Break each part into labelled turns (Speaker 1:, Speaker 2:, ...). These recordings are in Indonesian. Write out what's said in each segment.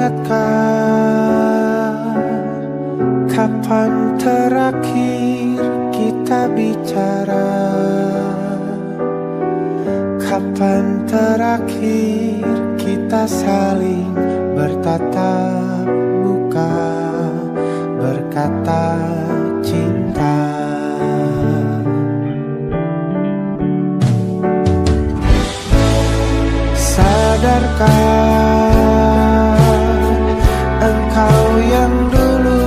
Speaker 1: ingatkah kapan terakhir kita bicara? Kapan terakhir kita saling bertatap muka, berkata cinta? Sadarkah engkau yang dulu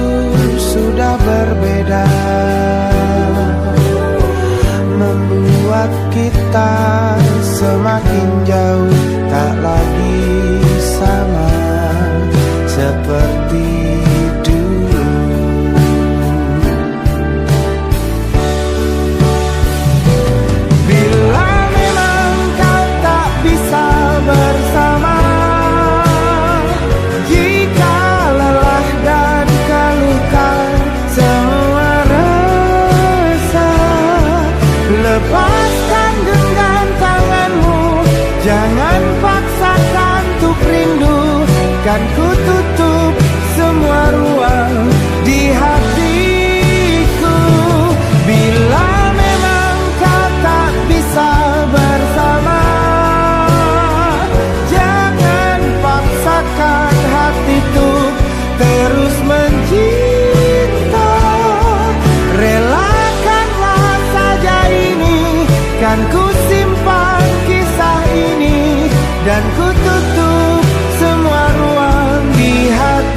Speaker 1: sudah berbeda, membuat kita semakin jauh, tak lagi sama seperti dulu. Bila memang kau tak bisa bersama, jika lelah dan keluhkan semua rasa, lepaskan genggam tanganmu, jangan paksakan untuk rindu. Kan ku tutup semua ruang di hatiku. Bila memang kau tak bisa bersama, jangan paksakan hati untuk terus mencinta. Relakanlah saja ini, kan ku simpan kisah ini, dan ku tutup semua ruang di hatiku.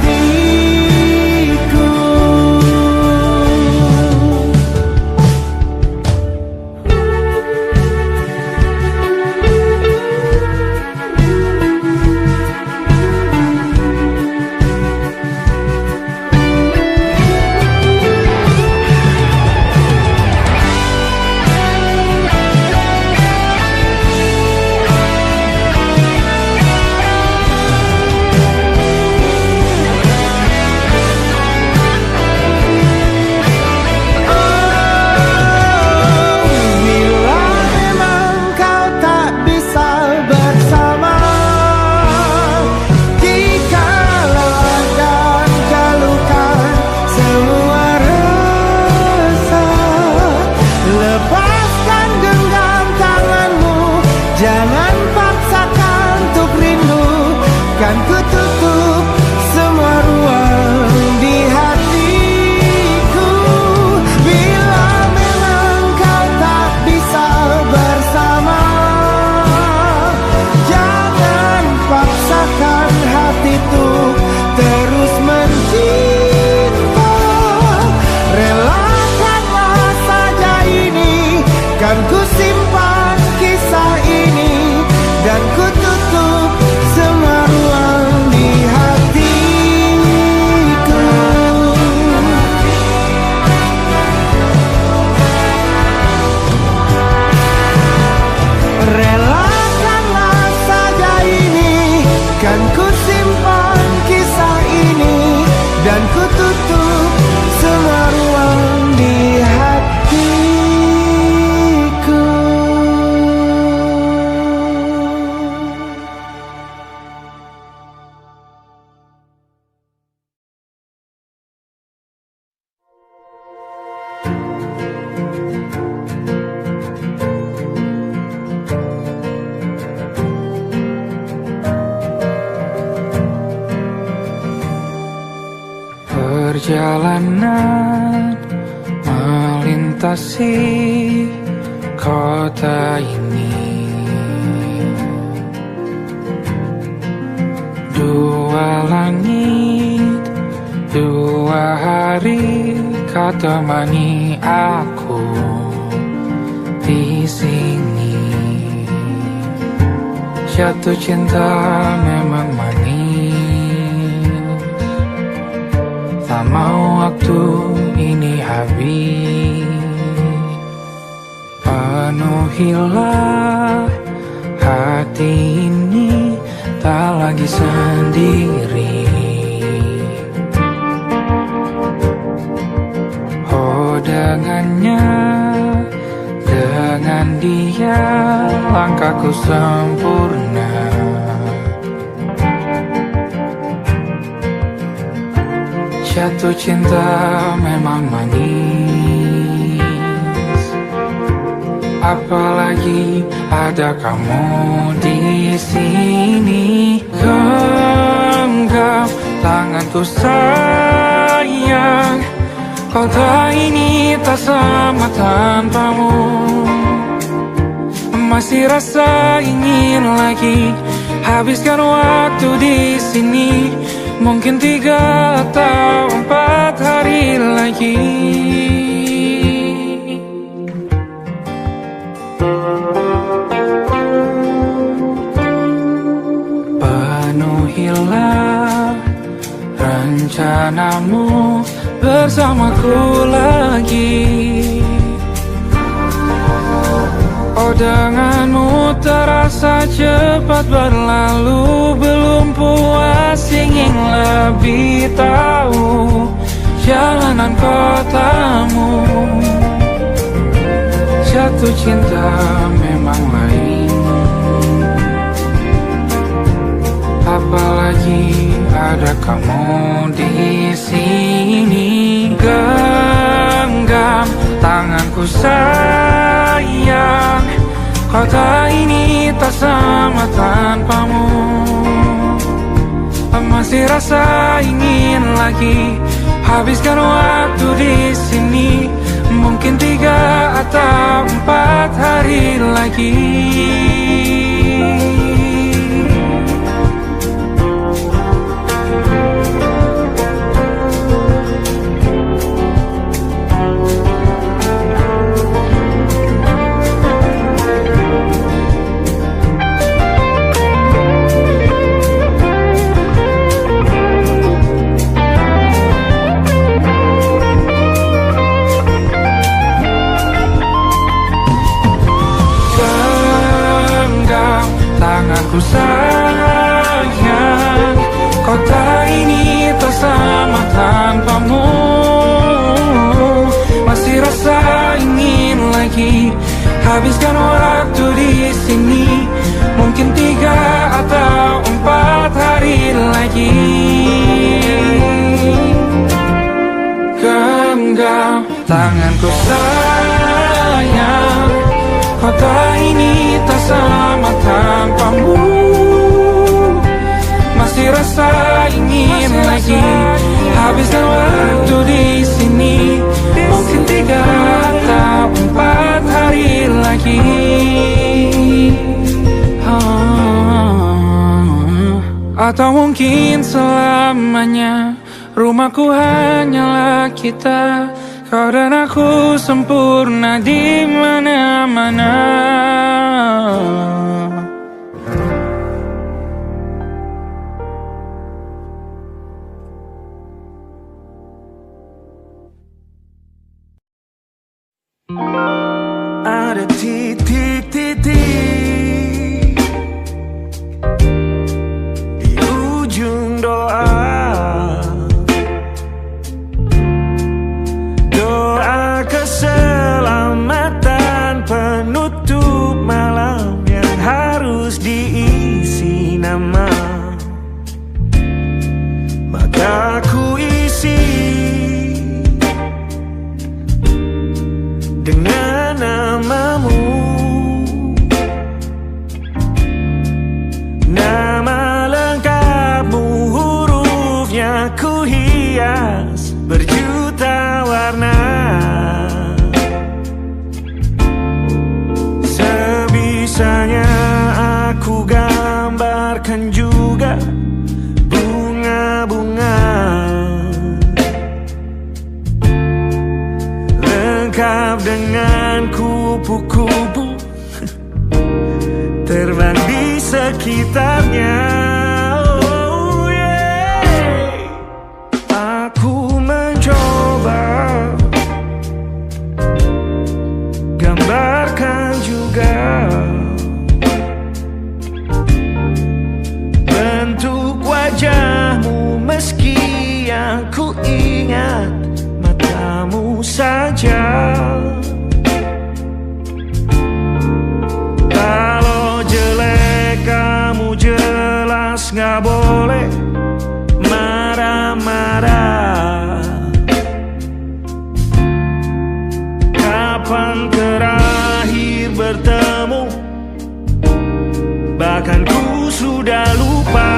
Speaker 1: Jangan paksakan untuk rindu, kan ku tutup semua ruang di hatiku. Bila memang kau tak bisa bersama, jangan paksakan hati untuk terus mencinta. Relakanlah saja ini, kan ku simpan kisah ini, dan ku tutup semua ruang di hatiku. Relakanlah saja ini, kan ku simpan kisah ini, dan ku tutup semua ruang di hatiku. Perjalanan melintasi kota ini, dua langit, dua hari kau temani aku di sini. Jatuh cinta memang manis, tak mau waktu ini habis. Penuhilah hati ini, tak lagi sendiri. Oh, dengannya, dengan dia langkahku sempurna.
Speaker 2: Jatuh cinta memang manis, apalagi ada kamu di sini. Genggam tanganku sayang, kota ini tak sama tanpamu. Masih rasa ingin lagi habiskan waktu di sini. Mungkin 3 atau 4 hari lagi. Penuhilah rencanamu bersamaku lagi. Oh, denganmu terasa cepat berlalu. Belum puas ingin lebih tahu jalanan kotamu. Jatuh cinta memang lain, apalagi ada kamu di sini. Genggam tanganku sayang, kota ini tak sama tanpamu. Masih rasa ingin lagi habiskan waktu di sini. Mungkin 3 atau 4 hari lagi. Tanganku sayang, kota ini tak sama tanpamu. Masih rasa ingin lagi habiskan waktu di sini. Mungkin 3 atau 4 hari lagi. Genggam tanganku sayang, kota ini tak sama tanpamu. Masih rasa ingin lagi habiskan waktu di sini. Mungkin 3 atau 4 hari lagi. Atau mungkin selamanya. Rumahku hanyalah kita, kau dan aku sempurna di mana-mana.
Speaker 1: Ada titik-titik di ujung doa. Doa keselamatan penutup malam yang harus diisi nama. Maka ku isi dengan namamu. Nama lengkapmu, hurufnya ku hias berjuta warna. Sebisanya aku gambarkan juga bunga-bunga, lengkap dengan kupu-kupu terbang di sekitarnya. Oh yeah. Aku mencoba gambarkan juga bentuk wajahmu, meski yang ku ingat matamu saja. Kalau jelek kamu jelas gak boleh marah-marah.
Speaker 3: sudah lupa.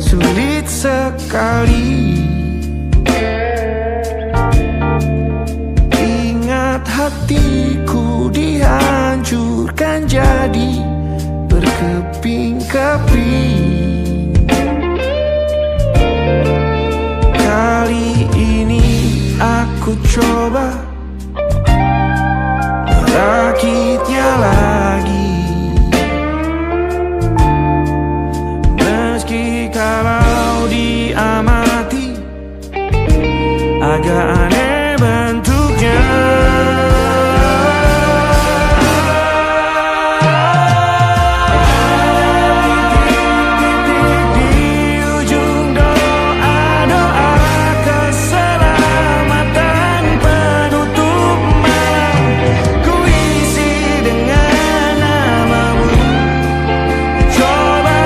Speaker 3: Sulit sekali ingat hatiku dihancurkan jadi berkeping-keping. Kali ini aku coba merakitnya lagi. Kalau diamati agak aneh bentuknya. Di ujung doa-doa keselamatan penutup malam, ku isi dengan namamu. Coba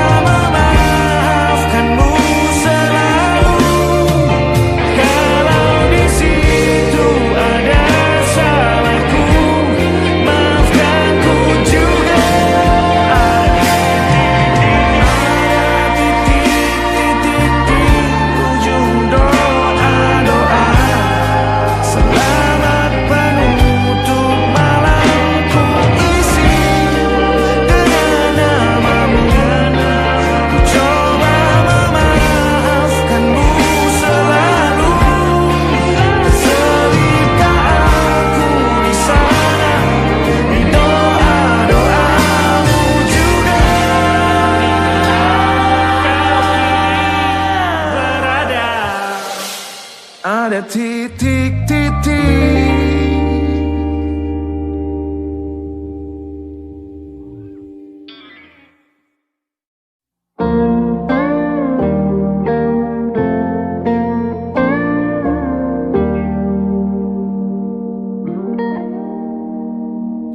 Speaker 3: ada titik-titik.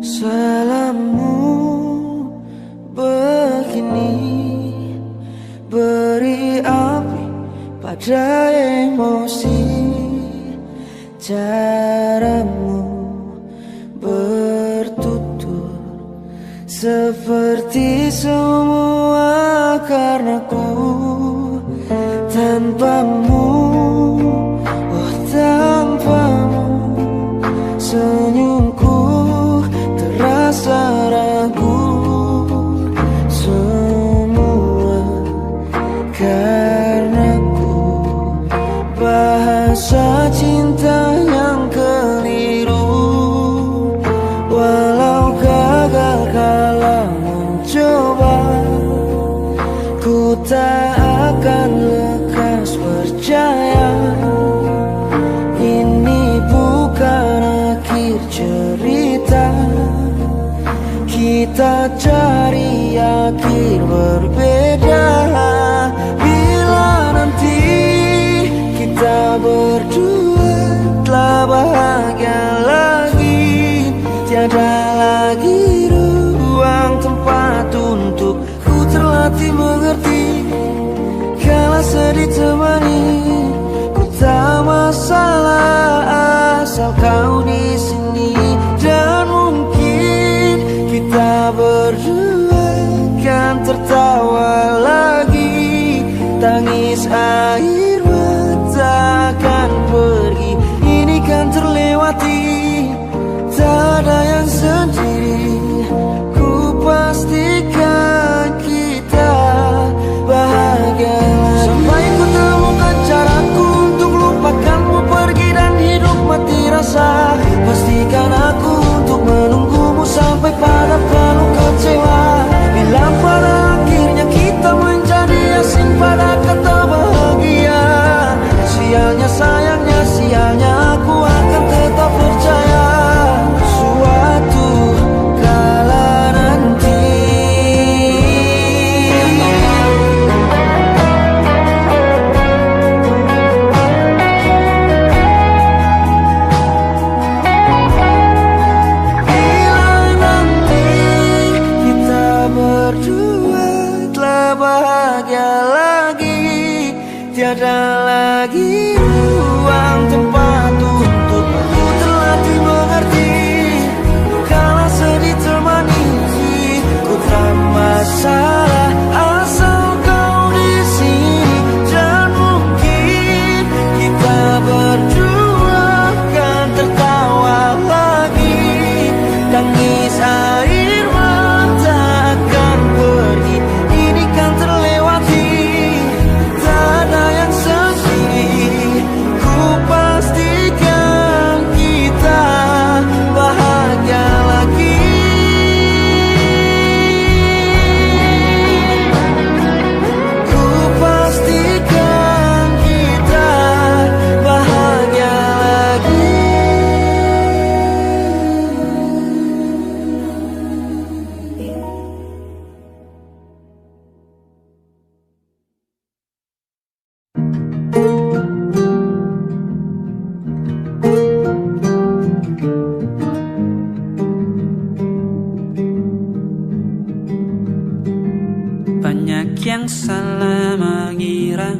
Speaker 1: Salammu begini beri api pada emosi. Caramu bertutur seperti semua karenaku. Tanpamu, oh tanpamu, senyumku terasa ragu. Semua karenaku, bahasa cinta yang keliru. Walau gagal kala mencoba, ku tak akan lekas percaya. Ini bukan akhir cerita, kita cari akhir berbeda. Bila nanti kita berdua telah bahagia lagi, tiada lagi ruang tempat untuk ku terlatih mengerti. Kala sedih temani, ku tak masalah asal kau di sini. Dan mungkin kita berdua kan tertawa lagi.
Speaker 3: bahagia lagi. Tiada lagi ruang tempat untukku terlatih mengerti. Kala sedih termanisi, ku tak masalah asal kau di sini. Dan mungkin kita berdua kan tertawa lagi. Tangis air mata akan pergi, ini kan terlewati. Tak ada yang sedih, ku pastikan kita bahagia lagi. Ku pastikan kita bahagia lagi.
Speaker 2: Banyak yang salah mengira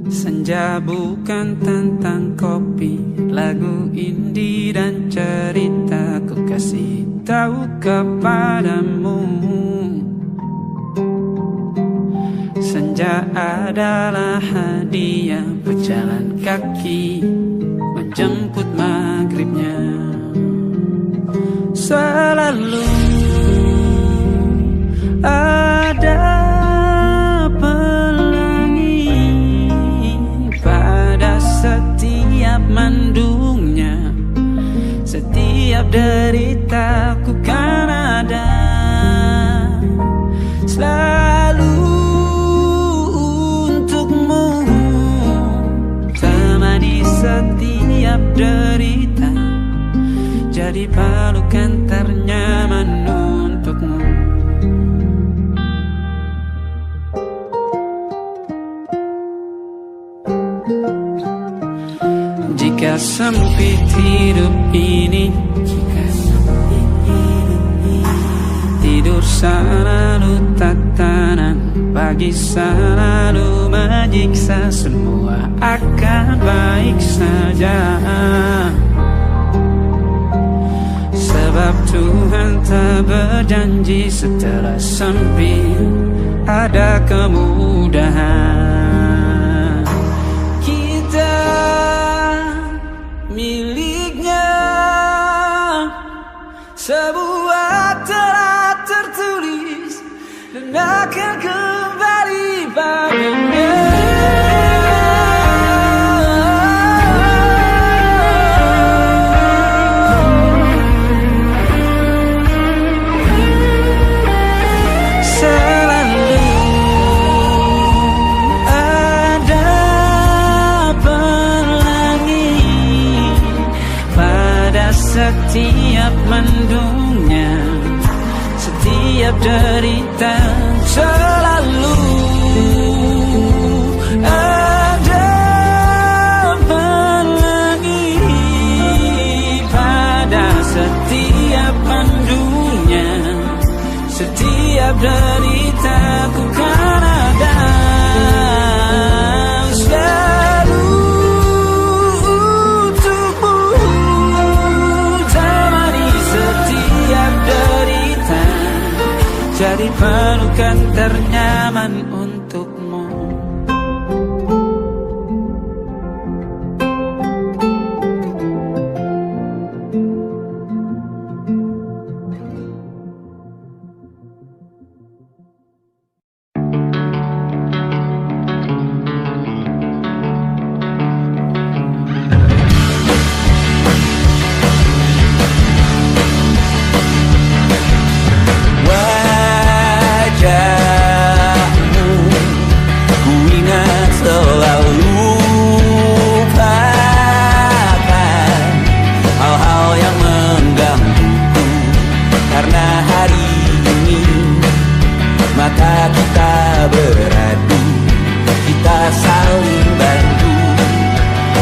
Speaker 2: senja bukan tentang kopi, lagu indie dan cerita. Ku kasih tahu kepadamu, senja adalah hadiah berjalan kaki menjemput maghribnya. Selalu ada pelangi pada setiap mendungnya. Setiap deritaku kan ada selalu untukmu. Temani setiap derita, jadi pelukan ternyaman untukmu. Jika sempit hidup ini, tidur selalu tatanan, pagi selalu menyiksa, semua akan baik saja. Sebab Tuhan tak berjanji setelah sempit ada kemudahan. Kita miliknya, sebuah telah tertulis dan akan kembali padanya. Setiap mendungnya, setiap derita, selalu ada pelangi pada setiap mendungnya. Setiap derita ku kan ada jadi pelukan ternyaman untukmu.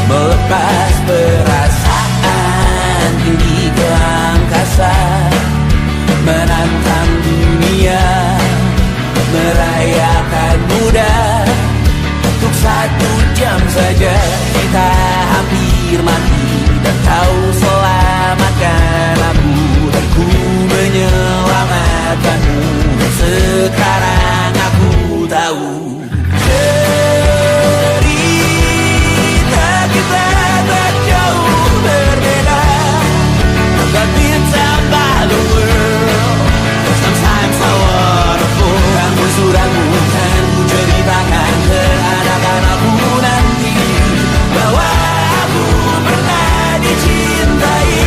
Speaker 2: Melepas perasaan tinggi ke angkasa, menantang dunia.
Speaker 3: hampir mati, dan kau selamatkan aku, dan ku menyelamatkanmu. Sekarang aku tahu cerita kita tak jauh berbeda, but it's about the world. Sometimes I wanna fall. Ramu-ramu kan ku ceritakan ke anak-anakku nanti bahwa aku pernah dicintai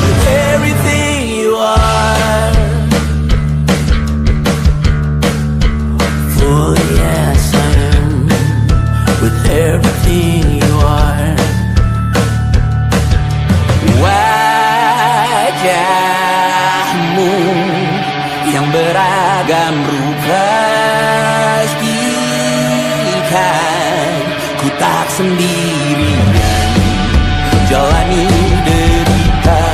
Speaker 3: with everything you are. For yes I am with everything you are. Wajahmu yang beragam rupa pastikan ku tak sendirian jalani derita.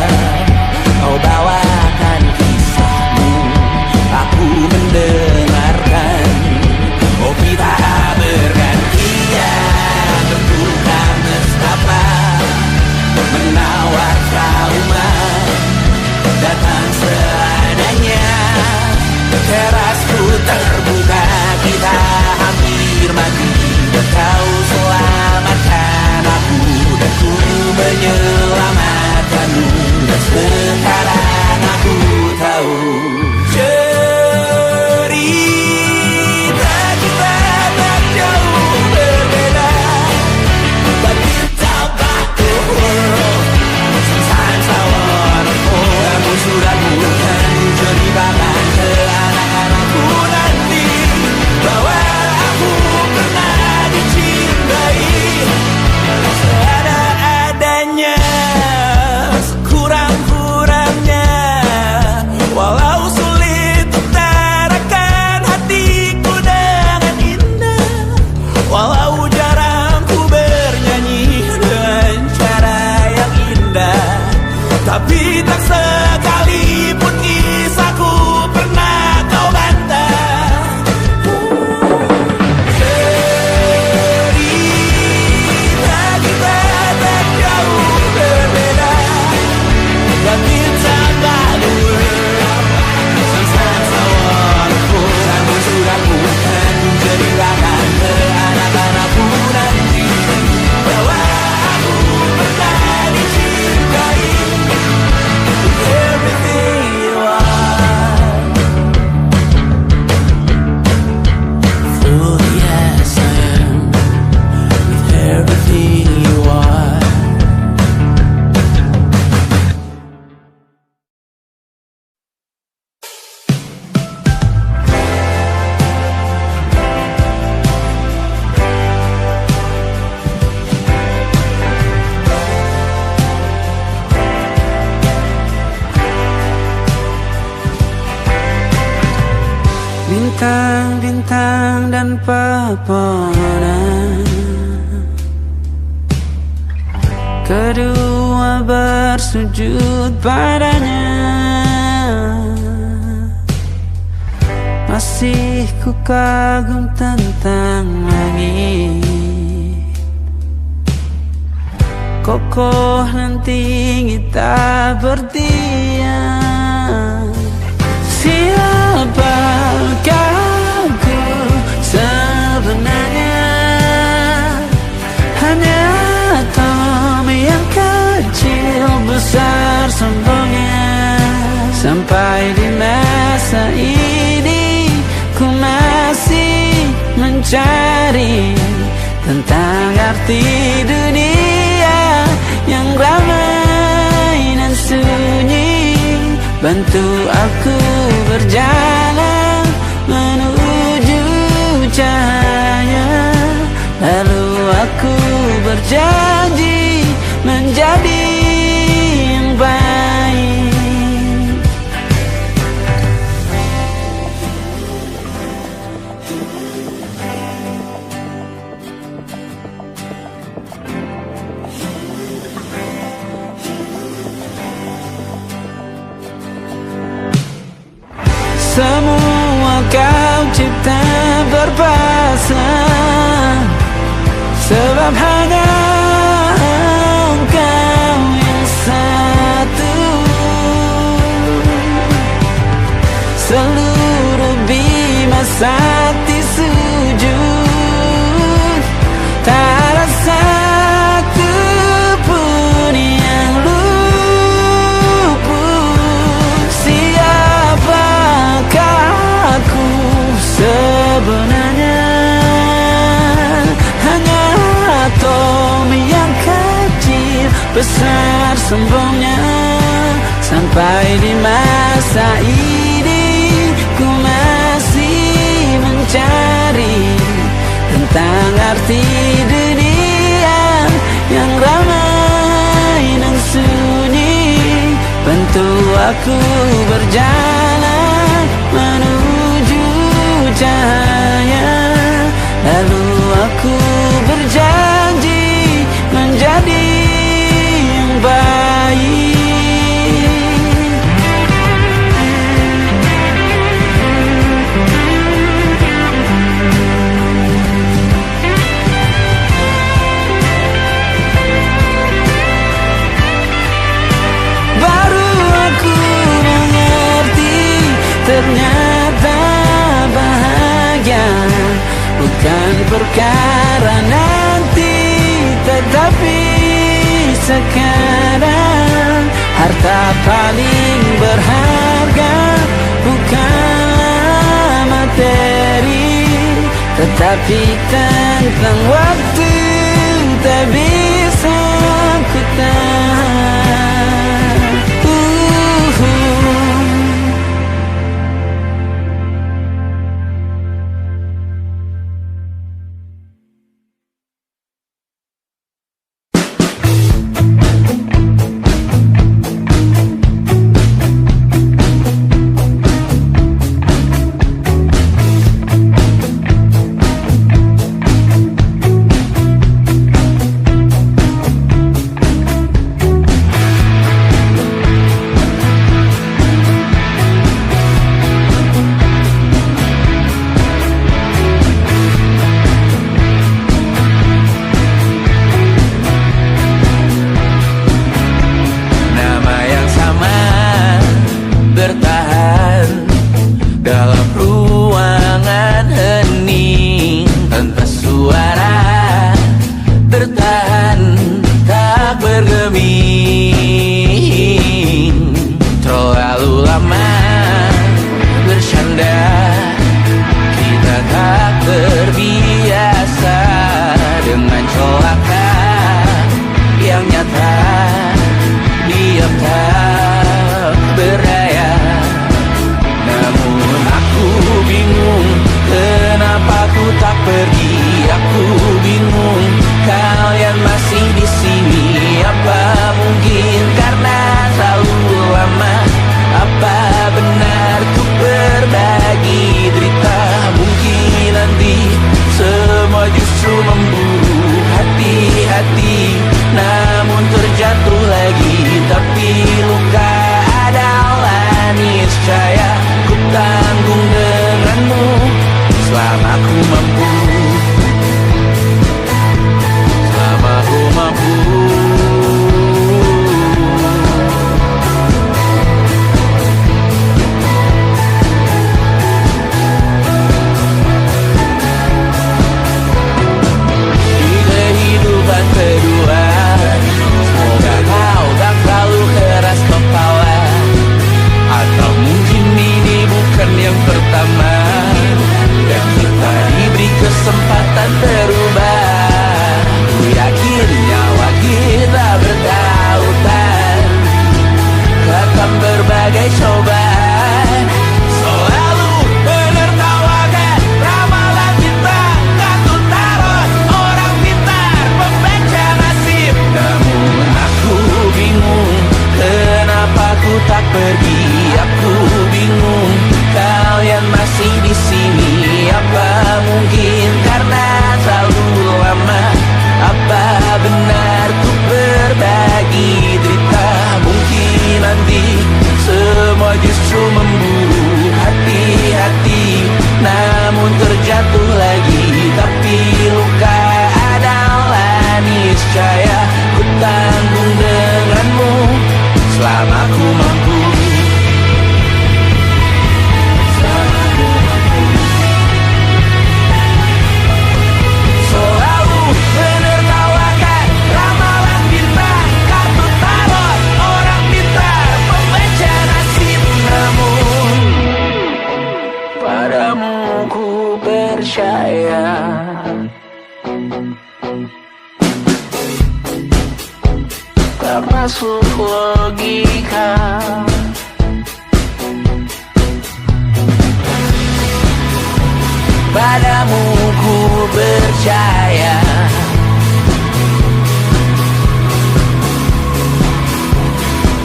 Speaker 3: Kau bawakan kisahmu, aku mendengarkan. Oh kita bergantian bertukar nestapa, menawar trauma datang seadanya. Terasku terbuka, kita hampir mati, dan kau selamatkan aku, dan ku menyelamatkanmu. Dan sekarang aku tahu cerita kita tak jauh berbeda, but it's about the world. Sometimes I wanna fall. Kamu sudah bukan ceritakan ke anak-anakku nanti bahwa aku pernah dicintai seada-adanya, sekurang-kurangnya. Walau sulit utarakan hatiku dengan indah, walau jarang ku bernyanyi dengan cara yang indah, tapi tak sekalipun kisahku pernah kau bantah. Cerita kita tak jauh berbeda, but it's about the world. Sometimes I wanna fall. Kamu sudah bukan ceritakan ke anak-anakku nanti bahwa aku pernah dicintai with everything you are. For yes I am with everything you are. Bintang-bintang dan pepohonan, kedua bersujud padanya. Masih ku kagum tentang langit, kokoh dan tinggi tak berdiam. Siapakah ku sebenarnya? Hanya atom yang kecil besar sombongnya. Sampai di masa ini ku masih mencari tentang arti dunia yang ramai dan sunyi. Bantu aku berjalan menuju cahaya, lalu aku berjanji menjadi yang baik. Semua kau cipta berpasang, sebab hanya sakti sujud, tak ada satu pun yang luput. Siapakah aku sebenarnya? Hanya atom yang kecil, besar sombongnya. Sampai di masa ini ku masih mencari tentang arti dunia yang ramai dan sunyi. Bantu aku berjalan menuju cahaya, lalu aku berjanji menjadi yang baik. Ternyata bahagia bukan perkara nanti, tetapi sekarang. Harta paling berharga bukanlah materi, tetapi tentang waktu tak bisa ku tahan.
Speaker 4: Apa
Speaker 3: Padamu ku percaya. Tak masuk logika. Padamu ku percaya.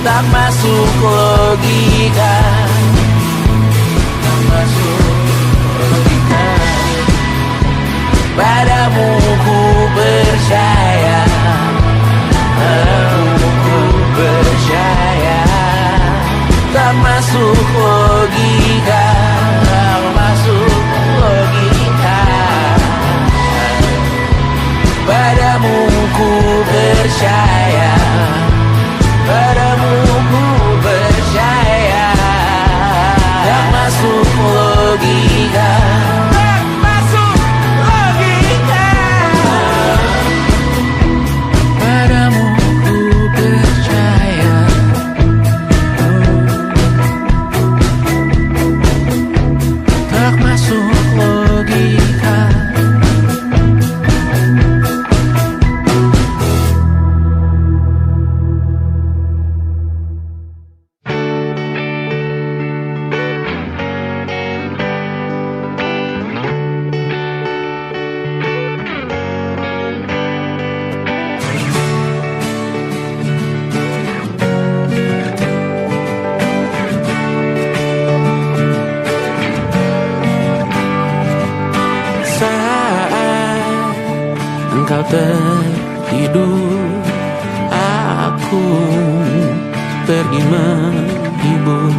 Speaker 3: Tak masuk logika. Tak masuk logika. Padamu ku percaya. Padamu ku percaya. Tak masuk logika. Tak masuk logika. Padamu ku percaya. Padamu ku percaya. Tak masuk logika. Tak masuk logika. Padamu ku percaya. Tak masuk logika. Engkau tertidur, aku pergi menghibur.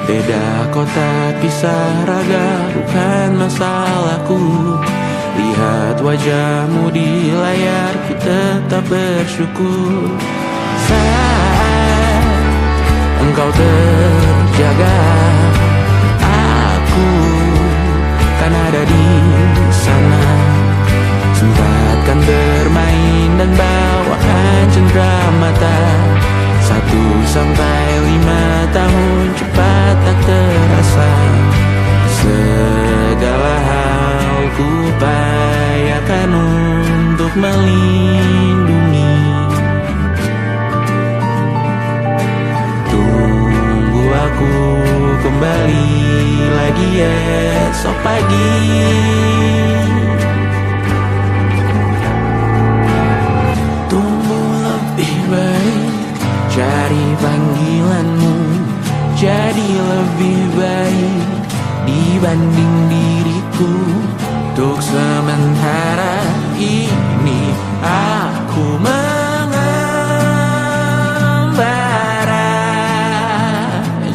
Speaker 3: Beda kota, pisah raga, bukan masalahku. Lihat wajahmu di layar, ku tetap bersyukur. Saat engkau terjaga, aku kan ada di sana. Sempatkan bermain dan bawakan cenderamata. 1-5 tahun cepat tak terasa. Segala hal ku upayakan untuk melindungi. Tunggu aku kembali lagi esok pagi. Cari panggilanmu jadi lebih baik dibanding diriku. Untuk sementara ini aku mengembara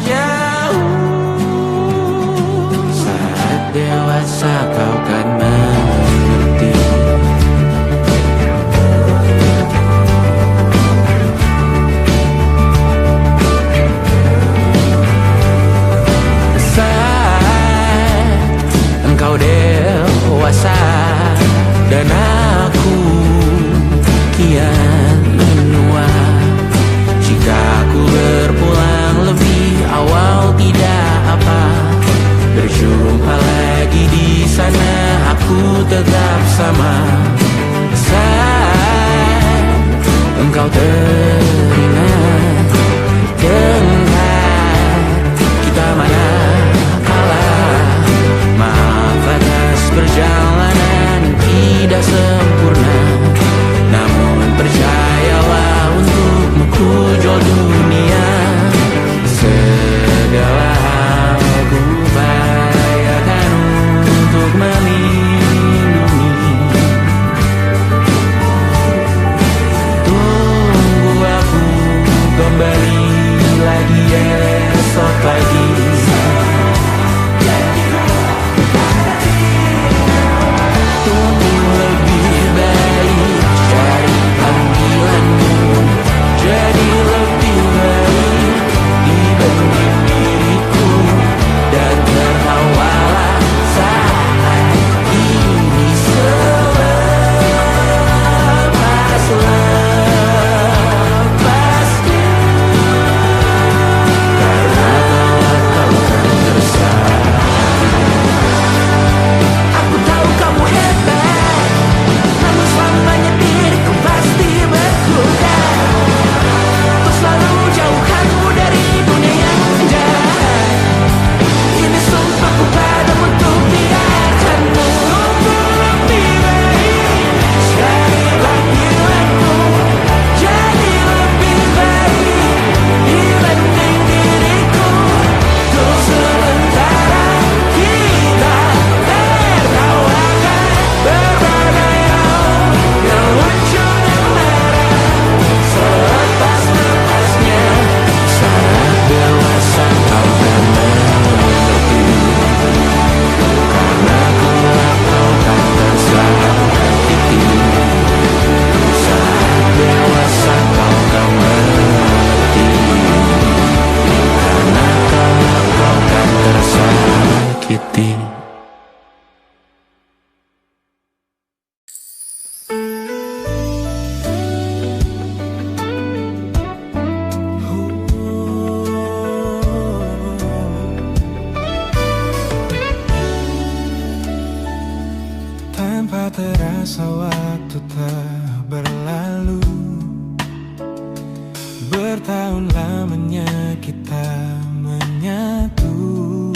Speaker 3: jauh. Saat dewasa kau kan mengerti. Engkau dewasa dan aku kian menua. Jika aku berpulang lebih awal tidak apa. Berjumpa lagi di sana, aku tetap sama. Saat engkau teringat dengar kita mana perjalanan tidak sempurna, namun percayalah untukmu ku jual dunia. Segala hal ku upayakan untuk melindungi. Tunggu aku
Speaker 1: Terasa waktu tak berlalu, bertahun lamanya kita menyatu.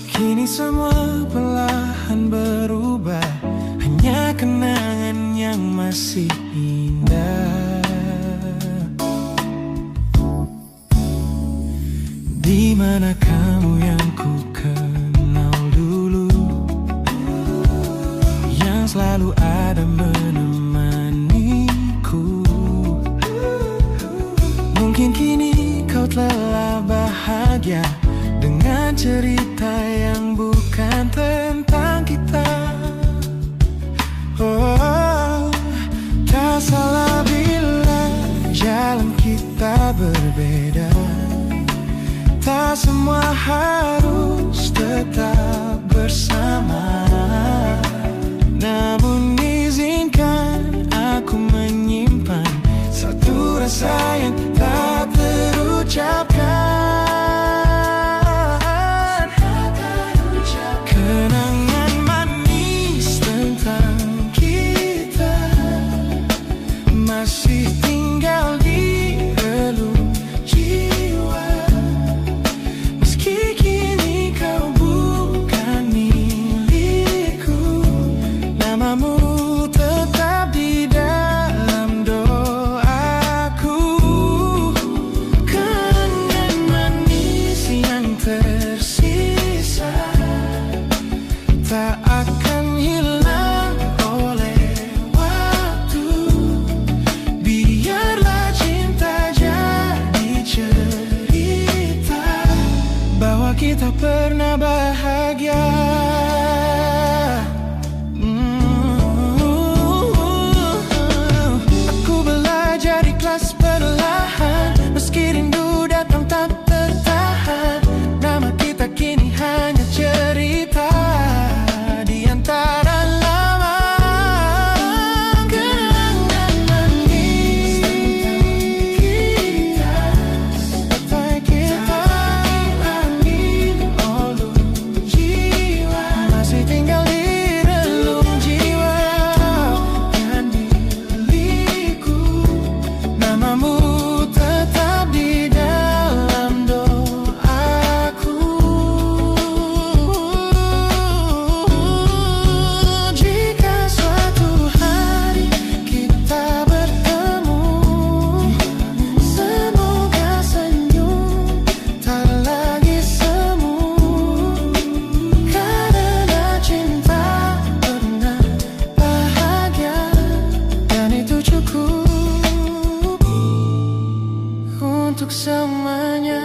Speaker 1: Kini semua perlahan berubah, hanya kenangan yang masih indah. Di mana kamu yang ku kenal dulu, yang selalu ada menemaniku. Mungkin kini kau telah bahagia dengan cerita yang bukan tentang kita. Oh, tak salah bila jalan kita berbeda. Tak semua harus tetap bersama. Namun izinkan aku menyimpan satu rasa yang tak terucapkan. Kenangan manis tentang kita masih tinggal di relung jiwa. Meski kini kau bukan milikku, namamu tetap di dalam doaku. Kenangan manis yang tersisa tak akan hilang oleh waktu. Biarlah cinta jadi cerita bahwa kita pernah bahagia. Aku belajar ikhlas perlahan, meski rindu datang tak tertahan. Nama kita kini hanya cerita di antara lama. Kenangan manis tentang kita, angin olung jiwa masih tinggal di relung jiwa. Dan milikku, namamu tetap di dalam doaku. Jika suatu hari kita bertemu, semoga senyum tak lagi semu. Karena cinta pernah bahagia, dan itu cukup untuk semuanya.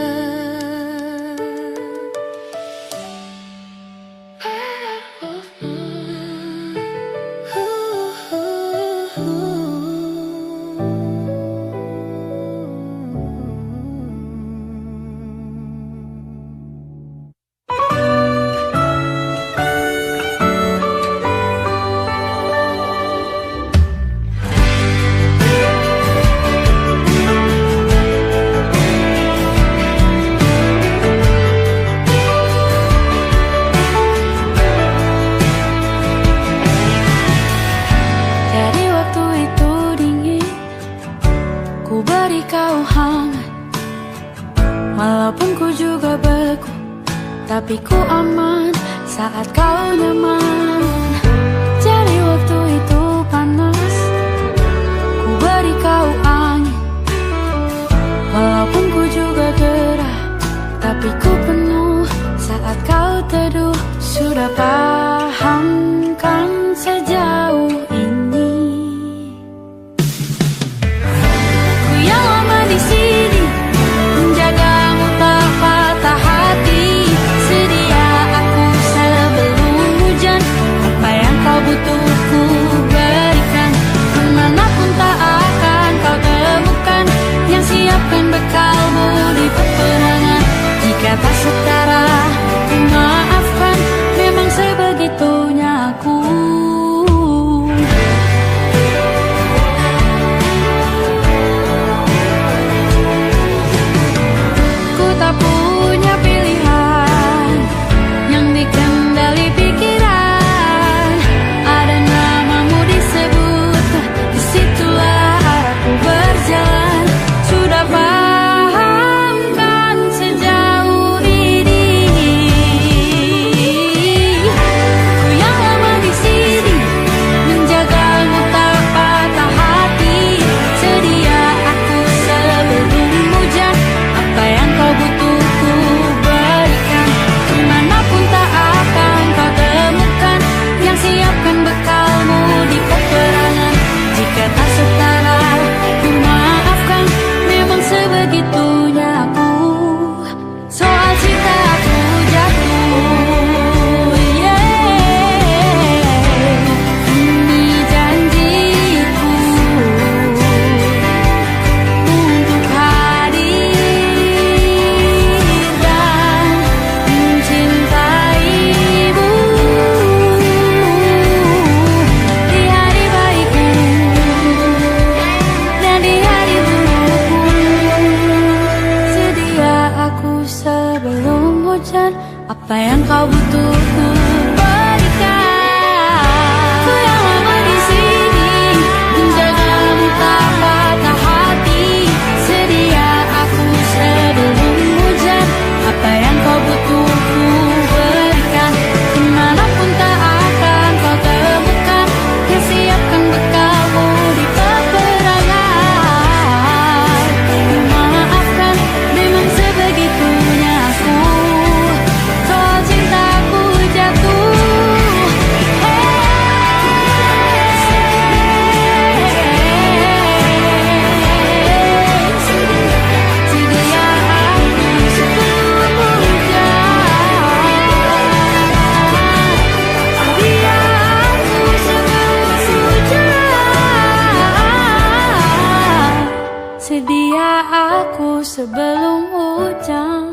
Speaker 4: Jadi waktu itu dingin, ku beri kau hangat. Walaupun ku juga beku, tapi ku aman saat kau nyaman. Jadi waktu itu panas, ku beri kau angin. Walaupun ku juga gerah, tapi ku penuh saat kau teduh. Sudah paham kan sejauh ini? Ku yang lama di sini, menjagamu tak patah hati. Sedia aku sebelum hujan, apa yang kau butuh ku berikan. Kemanapun tak akan kau temukan yang siapkan bekalmu di peperangan. Jika tak setara, ku maafkan. Memang sebegitunya butuh ku berikan. Ku yang lama di sini menjagamu tak patah hati. Sedia aku sebelum hujan, apa yang kau butuh ku berikan. Dimanapun tak akan kau temukan yang siapkan bekalmu di peperangan. Memaafkan memang sebegitunya aku, soal cintaku jatuh. Sedia aku sebelum hujan. Sedia aku sebelum hujan. Sedia aku sebelum hujan.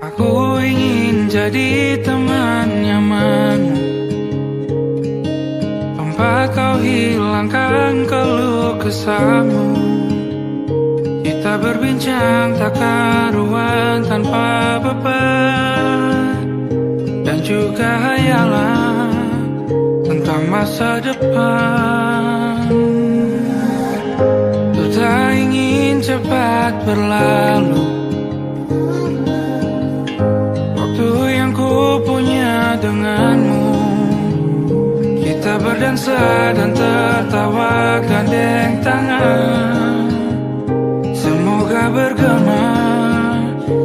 Speaker 2: Aku ingin jadi teman nyamanmu, tempat kau hilangkan keluh kesahmu. Kita berbincang tak karuan tanpa beban, dan juga hayalan tentang masa depan. Ku tak ingin cepat berlalu waktu yang ku punya denganmu. Kita berdansa dan tertawa gandeng tangan, semoga bergema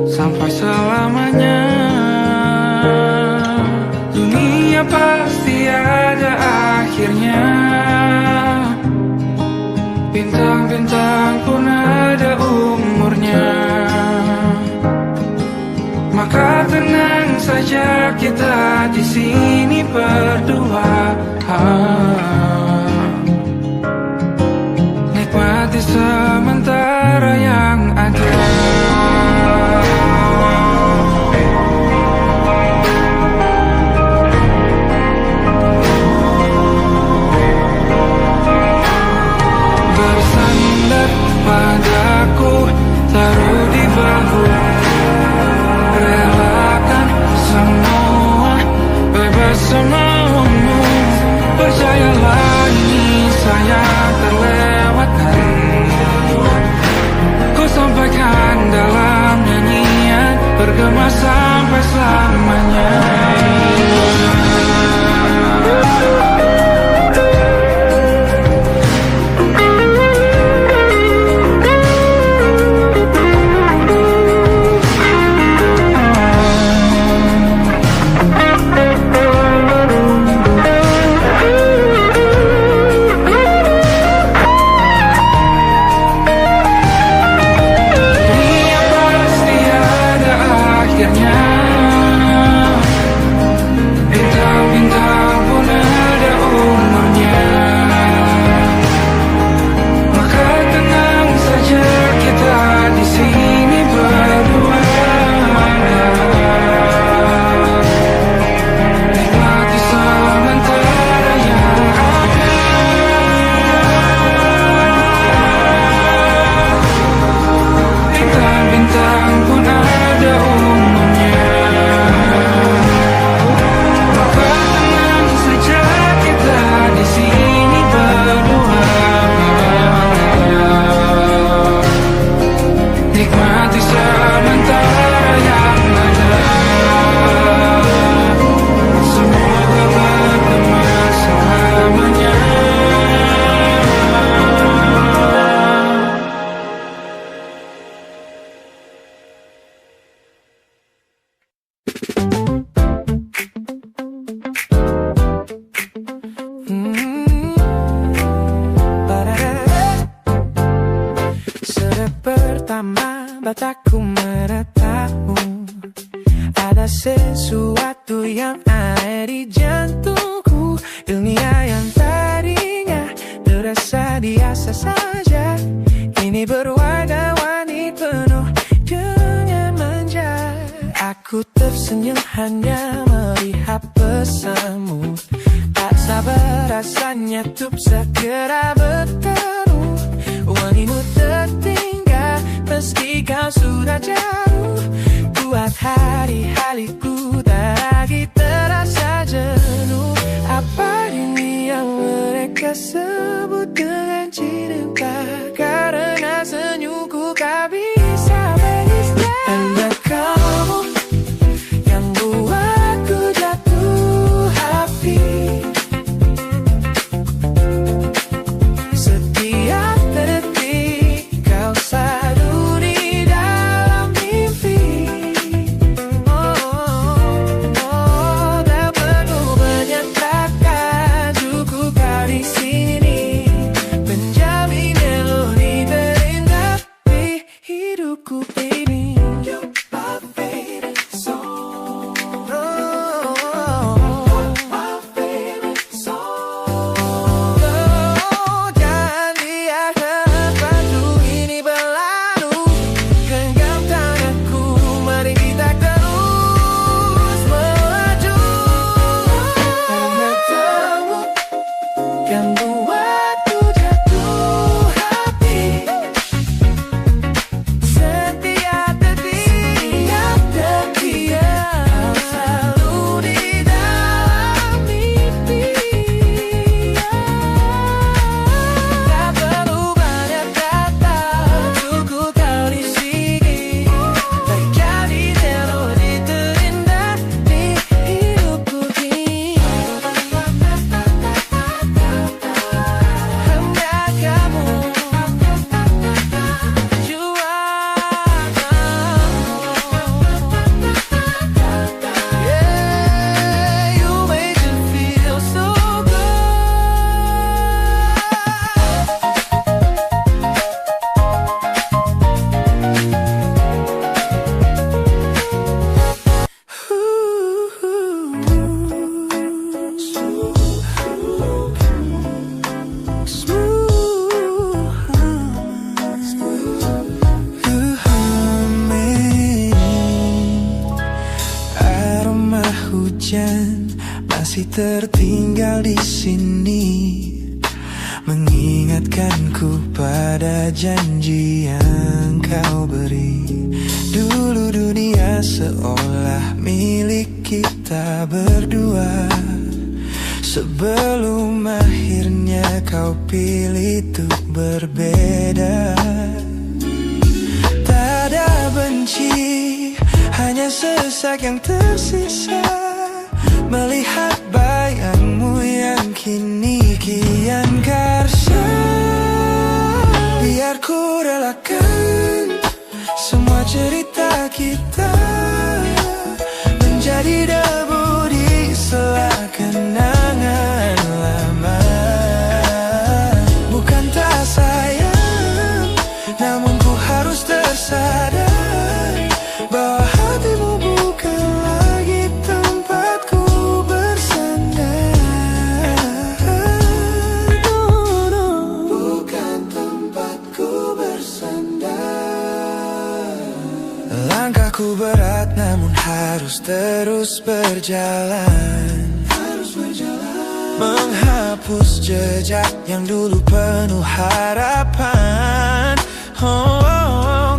Speaker 2: sampai selamanya. Dunia pasti ada akhirnya, bintang-bintang pun ada umurnya. Maka tenang saja kita di sini berdua, nikmati sementara yang ada. Bersandar padaku, taruh di bahu, relakan semua, bebas semaumu. Percayalah ini saya terlewatkan, ku sampaikan dalam nyanyian, bergema sampai selamanya.
Speaker 5: Mataku meratamu, ada sesuatu yang ada di jantungku. Dunia yang tadinya terasa biasa saja, kini berwarna-warni penuh dengan manja. Aku tersenyum hanya melihat pesanmu, tak sabar rasanya untuk segera bertemu. Wangimu tertinggal meski kau sudah jauh. Buat hari-hariku tak lagi terasa jenuh. Apa ini yang mereka sebut dengan cinta? Karena senyumku tak bisa beristirahat. Hanya kamu yang buatku jatuh hati. Setiap detik kau selalu di dalam mimpi. Tak perlu banyak kata, cukup kau di sini menjamin melodi terindah di hidupku, baby. You're my favorite song. My favorite song. Jangan biarkan waktu ini berlalu. Genggam tanganku, mari kita terus melaju. Hanya kamu yang buatku jatuh hati. Setiap detik kau selalu di dalam mimpi. Tak perlu banyak kata, cukup kau di sini menjadi melodi terindah di hidupku ini. Hanya kamu, you are yeah, you make me feel so good.
Speaker 1: Aroma hujan masih tertinggal di sini, mengingatkanku pada janji yang kau beri. Dulu dunia seolah milik kita berdua, sebelum akhirnya kau pilih untuk berbeda. Tak ada benci, hanya sesak yang tersisa, melihat bayangmu yang kini kian karsa. Biar ku relakan semua cerita kita menjadi debu di sela kenangan lama. Bukan tak sayang, namun ku harus tersadar bahwa hatimu bukan lagi tempatku bersandar. Bukan tempatku bersandar. Langkahku berat namun harus terus berjalan, menghapus jejak yang dulu penuh harapan.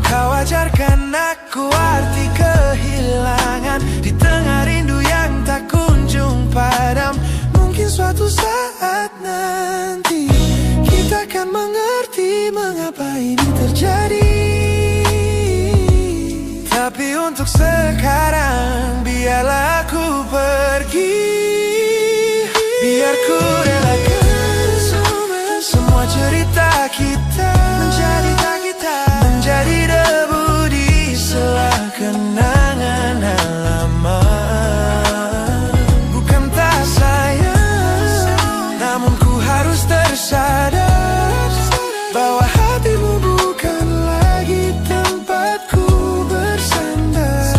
Speaker 1: Kau ajarkan aku arti kehilangan di tengah rindu yang tak kunjung padam. Mungkin suatu saat nanti kita akan mengerti mengapa ini terjadi. Tapi untuk sekarang biarlah aku pergi. Biar ku relakan semua cerita kita menjadi debu di sela kenangan lama. Bukan tak sayang, namun ku harus tersadar bahwa hatimu bukan lagi tempatku bersandar.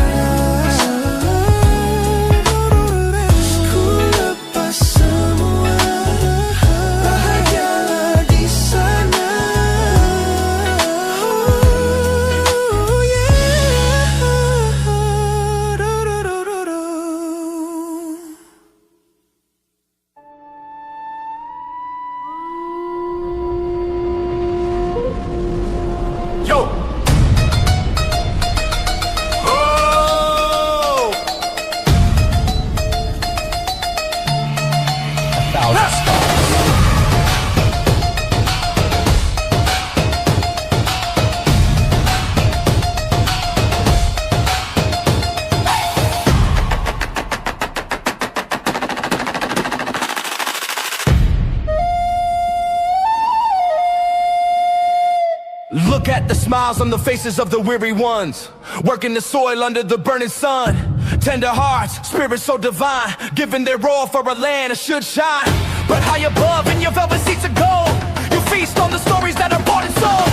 Speaker 1: Look at the smiles on the faces of the weary ones, working the soil under the burning sun. Tender hearts, spirits so divine, giving their all for a land that should shine. But high above in your velvet seats of gold, you feast on the stories that are bought and sold.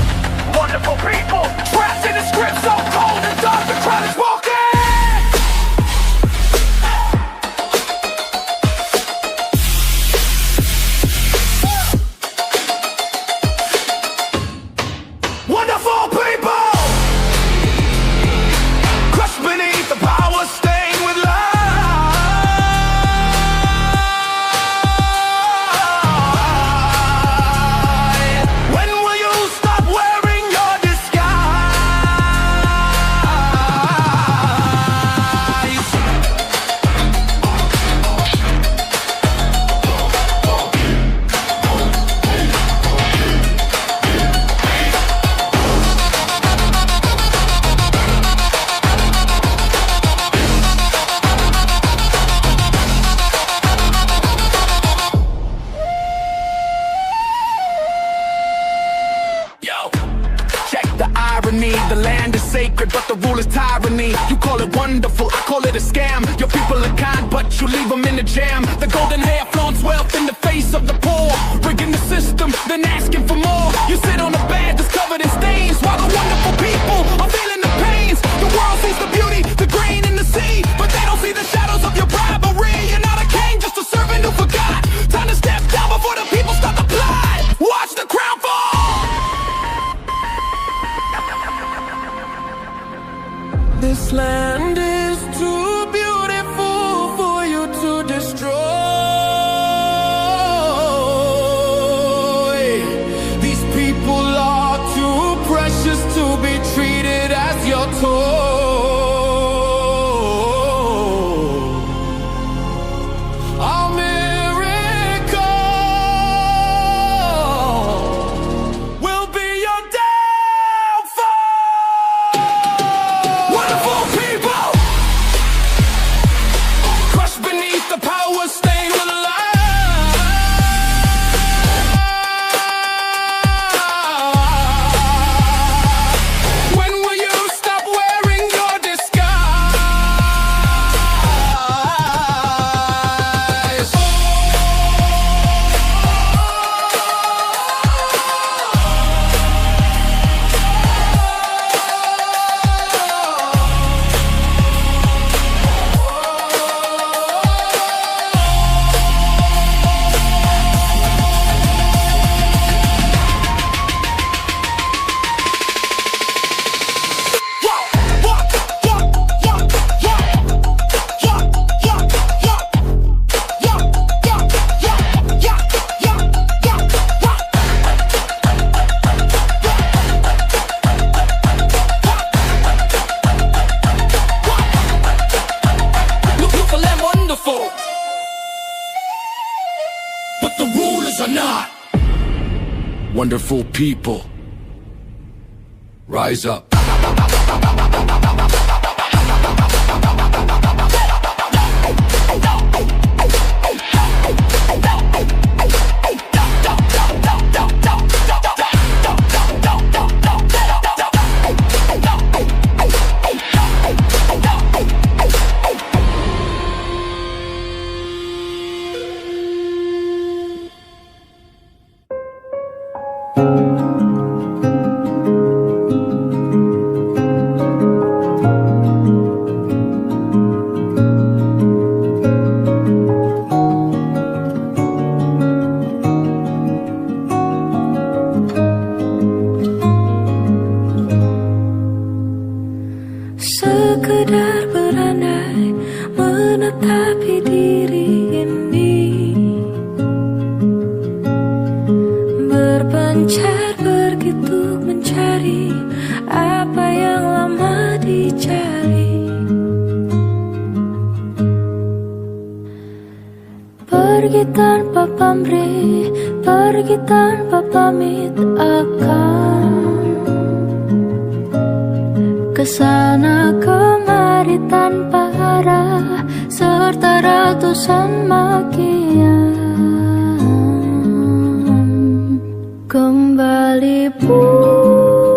Speaker 1: Wonderful people, trapped in a script so cold and dark, the crowd is walking. Wonderful people, crushed beneath the power, stained with light. When will you stop wearing your disguise? Yo, check the irony. The land is sacred, but the rule is tyranny. You call it wonderful, I call it a scam. Your people are kind, but you leave them in the jam. The golden hair flaunts wealth in the face of the poor, rigging the system, then asking for more. You sit on a bed that's covered in stains, while the wonderful people are feeling the pains. The world sees the beauty, the grain in the sea, but they don't see the shadows of your bribery. You're not a king, just a servant who forgot. Time to step down before the people start to plot. Watch the crown fall. This land is too beautiful for you to destroy. These people are too precious to be treated as your toy. A miracle will be your downfall. Wonderful people, crushed beneath the power, stained with light. When will you stop wearing your disguise? Beautiful and wonderful, but the rulers are not. Wonderful people, rise up.
Speaker 4: Sekedar berandai menetapi diri ini, berpencar begitu mencari apa yang lama dicari. Pergi tanpa pamrih, pergi tanpa pamit akan kesana kemari tanpa arah, serta ratusan makian. Kembali pulang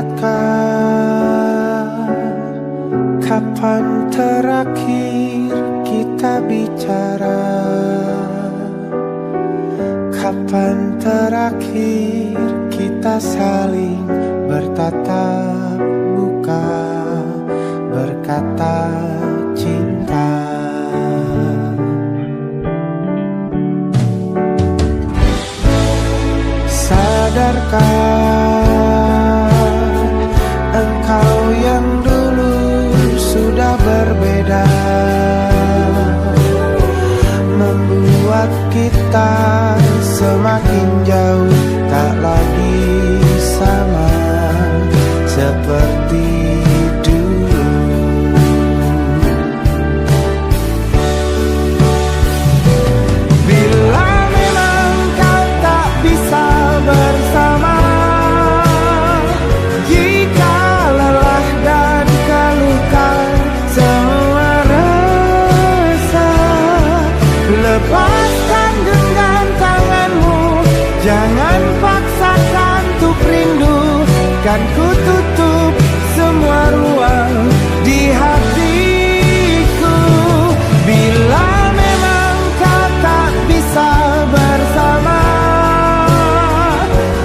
Speaker 6: Ingatkah kapan terakhir kita bicara? Kapan terakhir kita saling bertatap muka, berkata cinta? Sadarkah engkau yang dulu sudah berbeda, membuat kita semakin jauh, tak lagi sama seperti dulu. Bila memang kau tak bisa bersama, jika lelah dan keluhkan semua rasa, lepaskan genggam tanganmu, jangan paksakan untuk rindu. Kan ku tutup semua ruang di hatiku. Bila memang kau tak bisa bersama,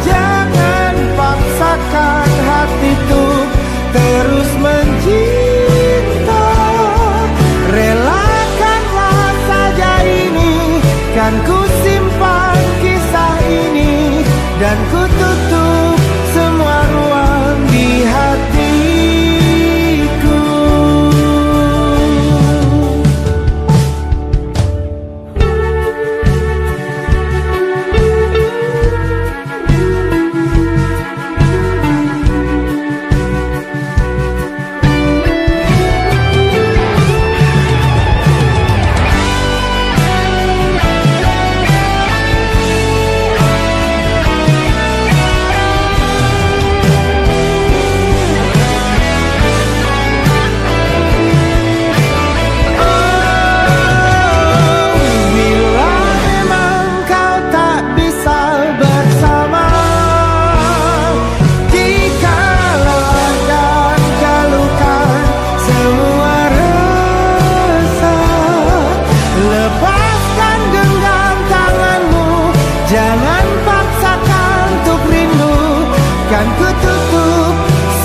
Speaker 6: jangan paksakan hati untuk terus mencinta. Relakanlah saja ini, kan ku simpan kisah ini, dan ku tutup semua ruang di hatiku. Jangan paksakan untuk rindu, kan ku tutup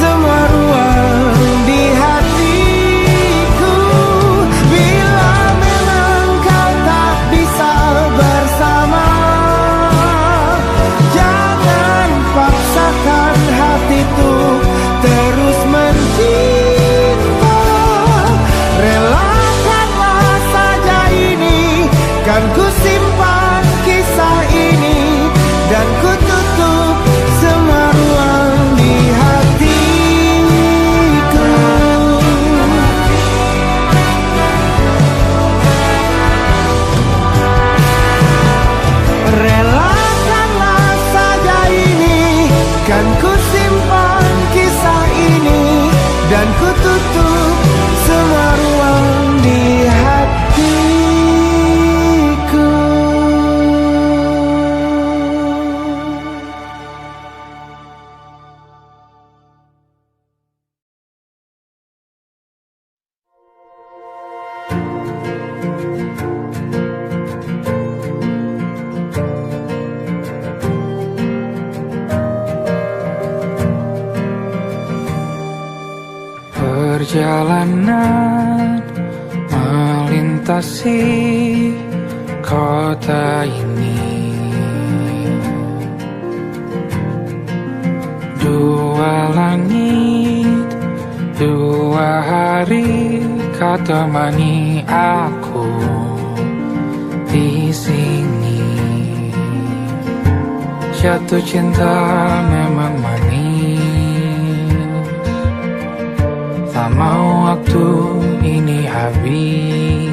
Speaker 6: semua ruang di hatiku. Bila memang kau tak bisa bersama, jangan paksakan hatiku terus mencinta. Relakanlah saja ini, kan ku simpan kisah ini, dan ku tutup semua ruang di hatiku. Relakanlah saja ini, kan ku simpan kisah ini, dan ku tutup semua ruang di hatiku.
Speaker 2: Perjalanan melintasi kota ini, dua langit, dua hari kau temani aku di sini. Jatuh cinta memang manis, tak mau waktu ini habis.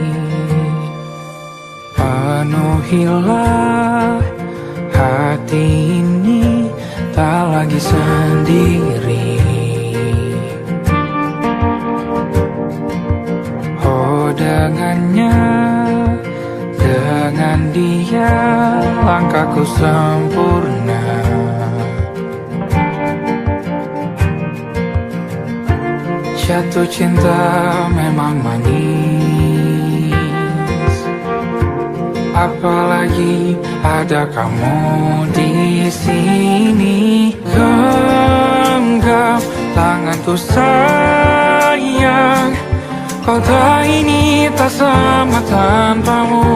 Speaker 2: Penuhilah hati ini, tak lagi sendiri. Oh dengannya, dengan dia langkahku sempurna. Jatuh cinta memang manis, apalagi ada kamu di sini. Genggam tanganku sayang, kota ini tak sama tanpamu.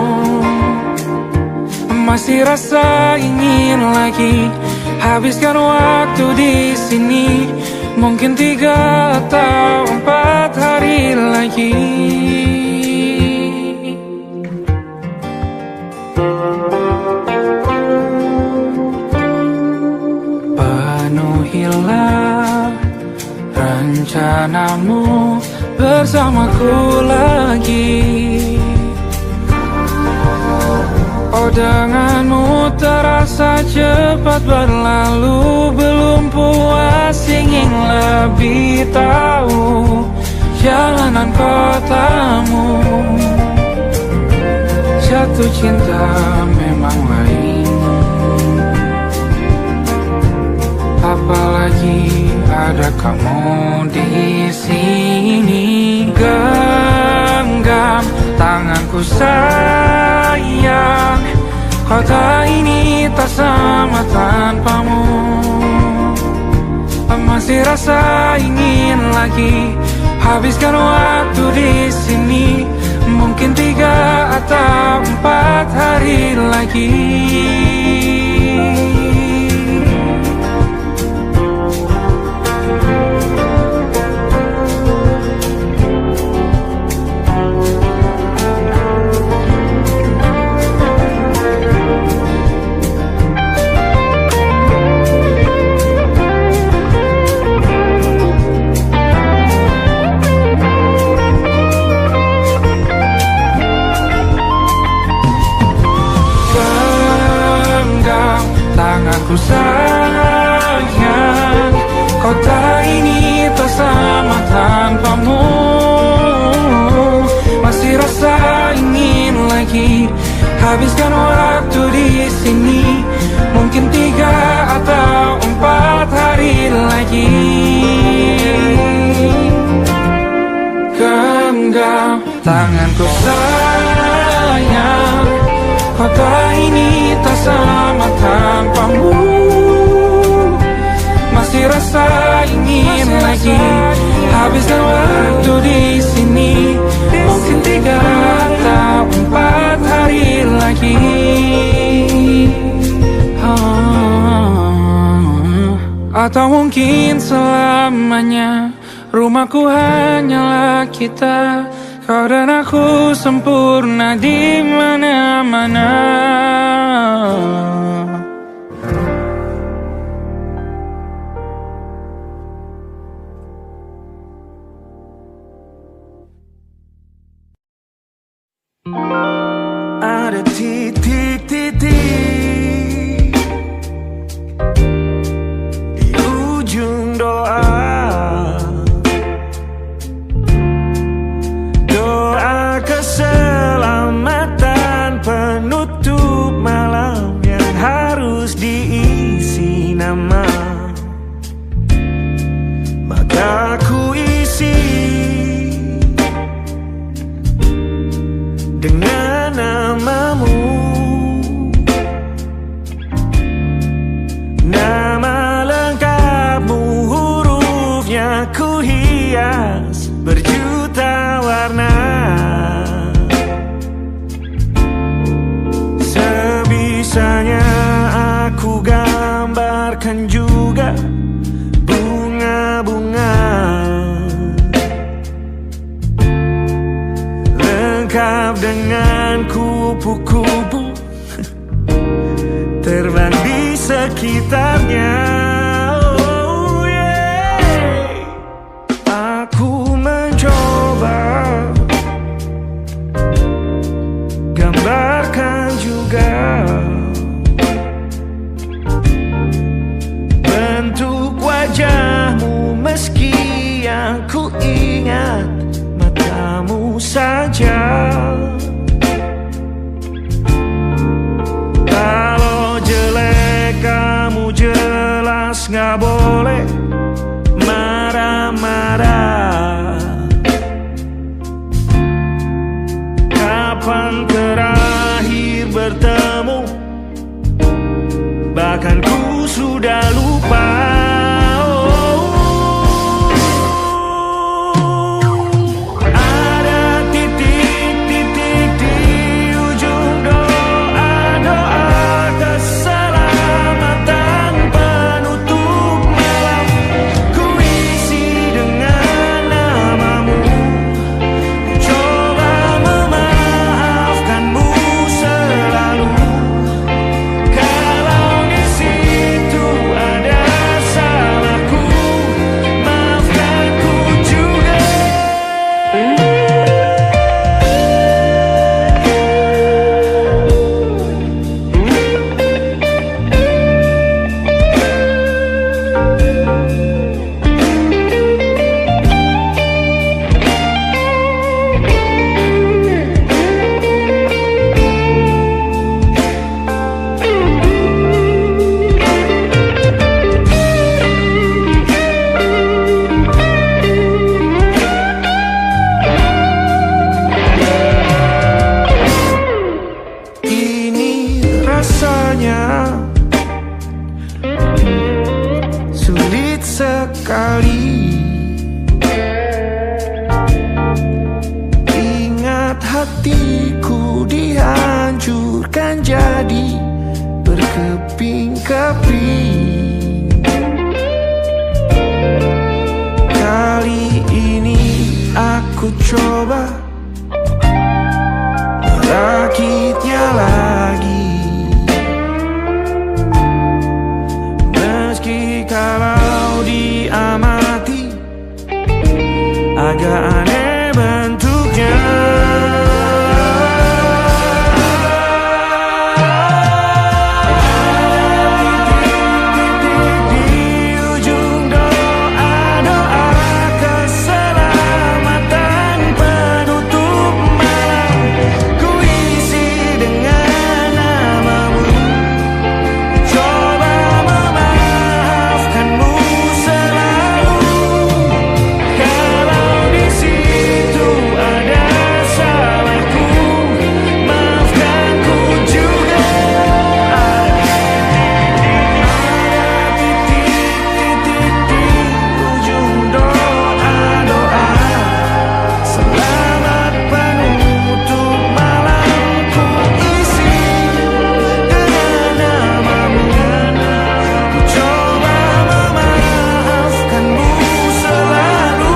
Speaker 2: Masih rasa ingin lagi habiskan waktu di sini. Mungkin 3 atau 4 hari lagi. Penuhilah rencanamu bersamaku lagi. Oh, denganmu terasa cepat berlalu. Belum puas ingin lebih tahu jalanan kotamu. Jatuh cinta memang lain, apalagi ada kamu di sini. Genggam tanganku sayang, kota ini tak sama tanpamu. Masih rasa ingin lagi habiskan waktu di sini. Mungkin 3 atau 4 hari lagi. Tanganku sayang, kota ini tak sama tanpamu. Masih rasa ingin lagi habiskan waktu di sini. Mungkin 3 atau 4 hari lagi. Genggam tanganku sayang, kota ini tak sama tanpamu. Masih rasa ingin lagi habiskan waktu di sini. Mungkin 3 atau 4 hari lagi. Atau mungkin selamanya. Rumahku hanyalah kita, kau dan aku sempurna di mana-mana.
Speaker 6: Ada titik-titik di ujung doa. Doa keselamatan penutup malam yang harus diisi nama. Maka ku isi dengan namamu. Nama lengkapmu, hurufnya ku hias berjuta warna. Sebisanya aku gambarkan juga bunga-bunga, lengkap dengan kupu-kupu terbang di sekitarnya. Oh yeah. Aku mencoba gambarkan juga bentuk wajahmu, meski yang ku ingat matamu saja. Kalau jelek kamu jelas bahkan ku sudah lupa. Ada titik-titik di ujung doa-doa keselamatan penutup malam. Ku isi dengan namamu, ku coba memaafkanmu selalu. Kalau di situ ada salahku, maafkan ku juga. Ini rasanya sulit sekali. Ingat hatiku dihancurkan jadi berkeping-keping. Kali ini aku coba merakitnya lagi. Meski kalau diamati agak aneh bentuknya. Di ujung doa-doa keselamatan penutup malam, ku isi dengan namamu, coba memaafkanmu selalu. Kalau di situ ada salahku, maafkan ku juga. Ada titik-titik di ujung doa-doa selamat penutup malam, ku isi dengan namamu, ku coba memaafkanmu selalu.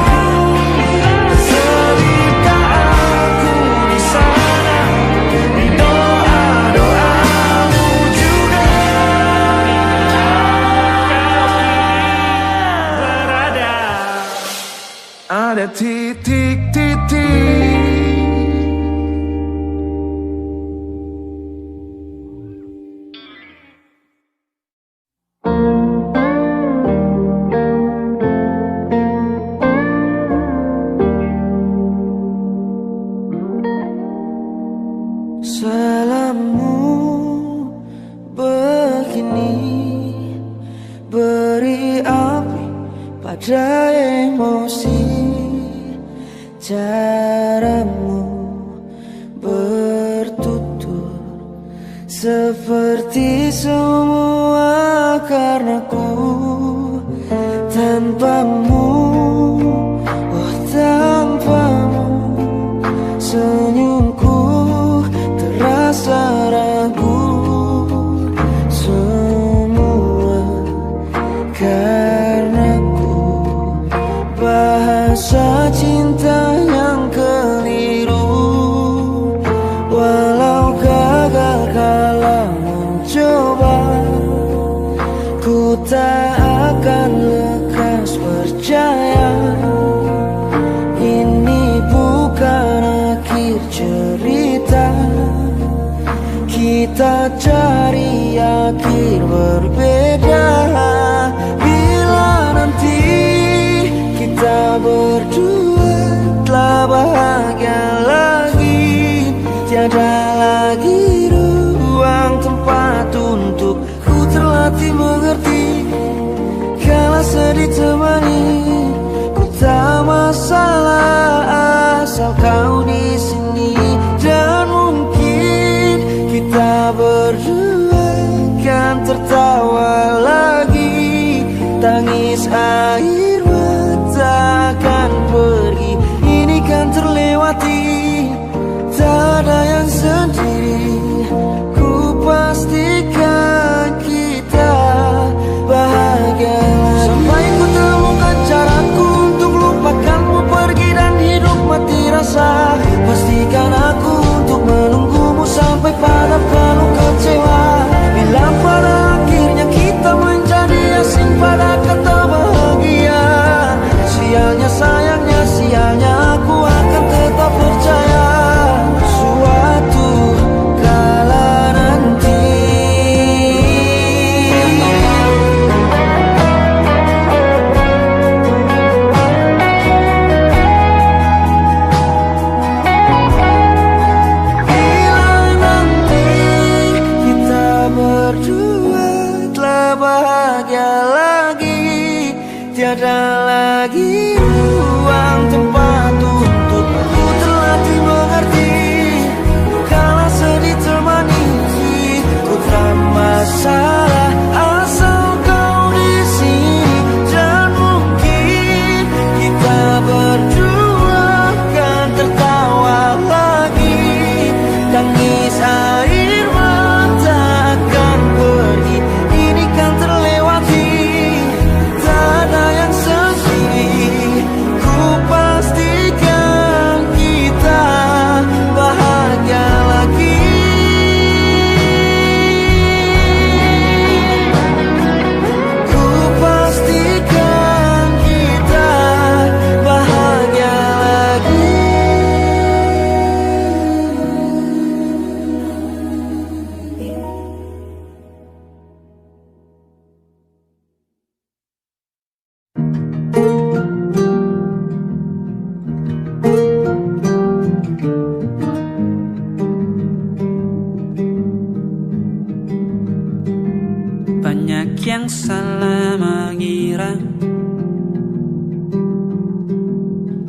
Speaker 6: Selipkah aku di sana, di doa-doamu juga. Berada ada titik-titik. Salammu begini, beri api pada emosi. Caramu bertutur seperti semua karenaku. Tanpamu, oh tanpamu, senyumku terasa ragu. Semua karenaku, bahasa cinta yang keliru. Walau gagal kala mencoba, ku tak akan lekas percaya. Ini bukan akhir cerita, kita cari akhir berbeda. Bila nanti kita berdua telah bahagia lagi, tiada lagi ruang tempat untuk ku terlatih mengerti. Kala sedih temani, ku tak masalah asal kau di sini. Dan mungkin kita berdua kan tertawa tiada lagi ruang tempat untukku. Terlatih mengerti kala sedih termanisi bukan masalah asal kau di sini. Dan mungkin kita berdua kan tertawa lagi. Tangis air mata akan pergi, ini kan terlewati. Tak ada yang sedih, ku pastikan kita bahagia lagi. Ku pastikan kita bahagia lagi.
Speaker 2: Banyak yang salah mengira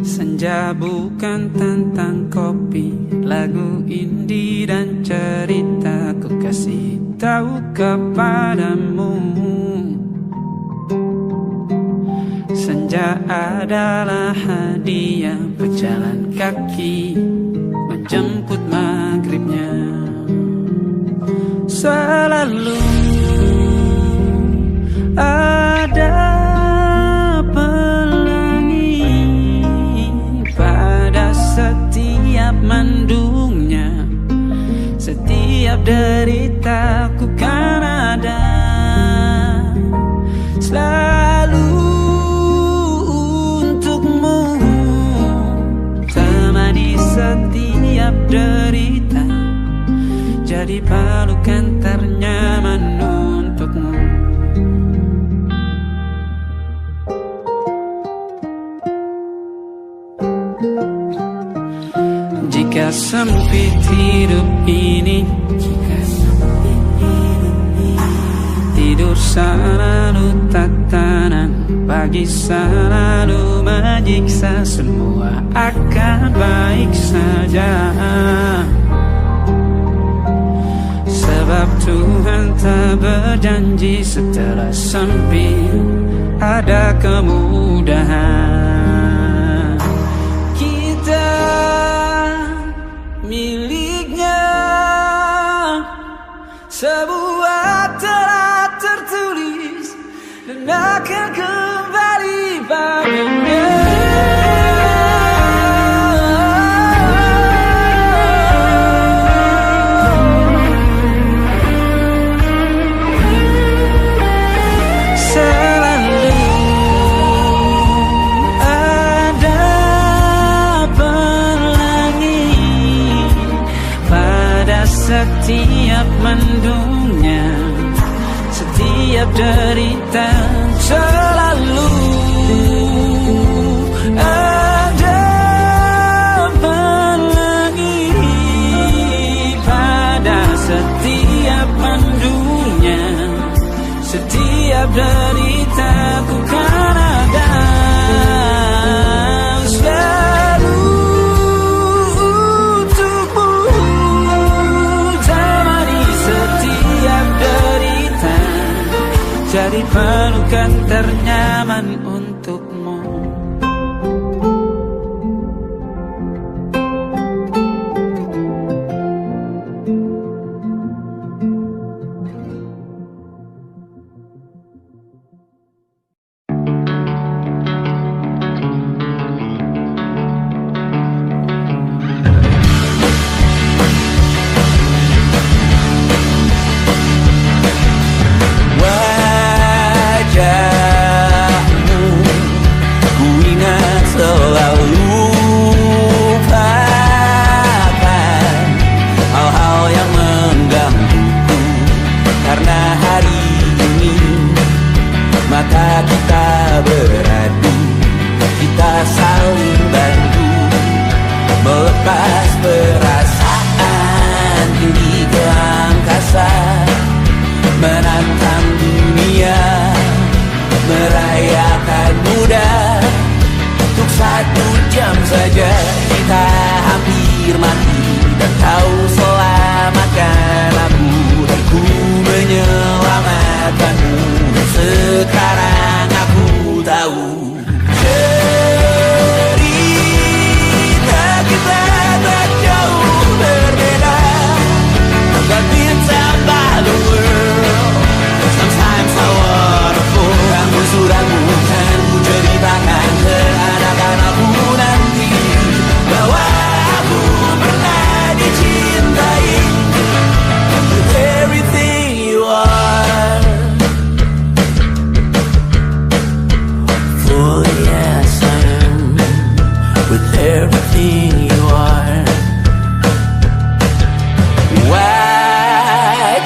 Speaker 2: senja bukan tentang kopi, lagu indie dan cerita. Ku kasih tahu kepadamu, senja adalah hadiah berjalan kaki menjemput maghribnya. Selalu ada pelangi pada setiap mendungnya. Setiap deritaku kan ada selalu untukmu. Temani setiap derita, jadi pelukan ternyaman untukmu. Jika sempit hidup ini, tidur selalu tatanan, pagi selalu menyiksa, semua akan baik saja. Sebab Tuhan tak berjanji setelah sempit ada kemudahan. Kita miliknya, sebuah telah tertulis dan akan kembali padanya. Setiap mendungnya, setiap derita, selalu ada pelangi pada setiap mendungnya. Setiap derita ku kan ada selalu untukmu. Jadi pelukan ternyaman untukmu.
Speaker 3: merayakan muda. Untuk 1 jam saja kita hampir mati, dan kau selamatkan aku, dan ku menyelamatkanmu. Dan sekarang aku tahu cerita kita tak jauh berbeda. But inside by the world, sometimes I wanna fall. Kamu sudah bukan ku ceritakan ke anak-anakku nanti bahwa aku pernah dicintai with everything you are. For yes I am with everything you are.